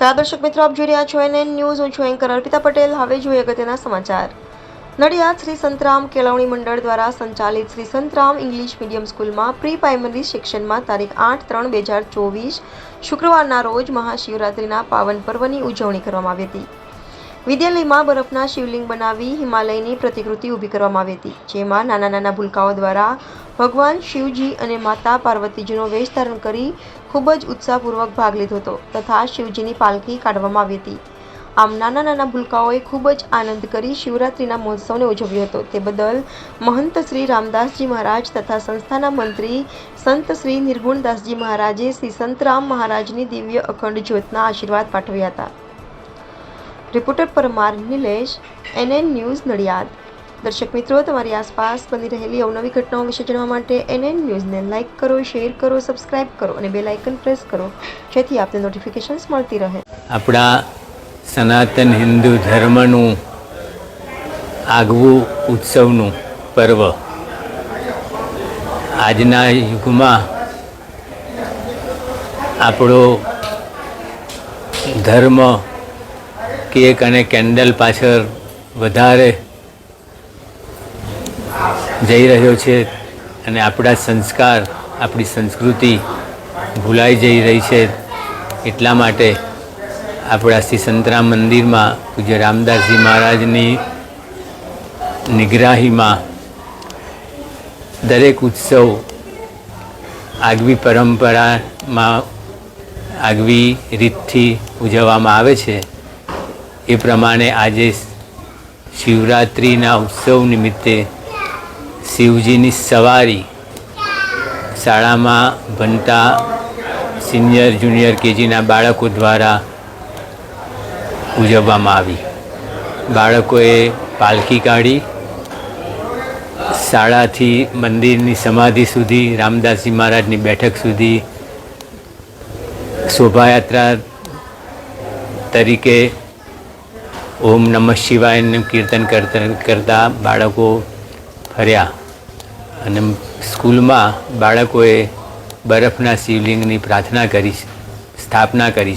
નમસ્કાર દર્શક મિત્રો, આપ જોઈ રહ્યા છો NN ન્યૂઝ. હું છું એન્કર અર્પિતા પટેલ. હવે જોઈએ અગત્યના સમાચાર. નડિયાદ શ્રી સંતરામ કેળવણી મંડળ દ્વારા સંચાલિત શ્રી સંતરામ ઇંગ્લિશ મીડિયમ સ્કૂલમાં પ્રી પ્રાઇમરી સેક્શનમાં તારીખ 8/3/2024 શુક્રવારના રોજ મહાશિવરાત્રિના પાવન પર્વની ઉજવણી કરવામાં આવી હતી. વિદ્યાલયમાં બરફના શિવલિંગ બનાવી હિમાલયની પ્રતિકૃતિ ઊભી કરવામાં આવી હતી, જેમાં નાના નાના ભૂલકાઓ દ્વારા ભગવાન શિવજી અને માતા પાર્વતીજીનો વેશ ધારણ કરી ખૂબ જ ઉત્સાહપૂર્વક ભાગ લીધો હતો તથા શિવજીની પાલખી કાઢવામાં આવી હતી. આમ નાના નાના ભૂલકાઓએ ખૂબ જ આનંદ કરી શિવરાત્રિના મહોત્સવને ઉજવ્યો હતો. તે બદલ મહંત શ્રી રામદાસજી મહારાજ તથા સંસ્થાના મંત્રી સંત શ્રી નિર્ગુણદાસજી મહારાજે શ્રી સંતરામ મહારાજની દિવ્ય અખંડ જ્યોતના આશીર્વાદ પાઠવ્યા હતા. Reporter Parmar Nilesh, NN news Nadiad. દર્શક મિત્રો, તમારી આસપાસ બની રહેલી અવનવી ઘટનાઓ વિશે જાણવા માટે NN ન્યૂઝને લાઇક કરો, શેર કરો, સબસ્ક્રાઇબ કરો અને બેલ આઇકન પ્રેસ કરો, જેથી આપને નોટિફિકેશન્સ મળતી રહે. આપણા સનાતન હિન્દુ ધર્મનું આગવું ઉત્સવનું પર્વ આજના યુગમાં આપણો ધર્મ કેક અને કેન્ડલ પાછળ વધારે જઈ રહ્યો છે અને આપણા સંસ્કાર, આપણી સંસ્કૃતિ ભૂલાઈ જઈ રહી છે. એટલા માટે આપણા શ્રી સંતરામ મંદિરમાં પૂજ્ય રામદાસજી મહારાજની નિગરાહીમાં દરેક ઉત્સવ આગવી પરંપરામાં આગવી રીતથી ઉજવવામાં આવે છે. એ પ્રમાણે આજે શિવરાત્રિના ઉત્સવ નિમિત્તે શિવજીની સવારી શાળામાં ભણતા સિનિયર જુનિયર કેજીના બાળકો દ્વારા ઉજવવામાં આવી. બાળકોએ પાલખી કાઢી શાળાથી મંદિરની સમાધિ સુધી, રામદાસજી મહારાજની બેઠક સુધી શોભાયાત્રા તરીકે ઓમ નમઃ શિવાયનું કીર્તન કરતા બાળકો ફર્યા અને સ્કૂલમાં બાળકોએ બરફના શિવલિંગની સ્થાપના કરી.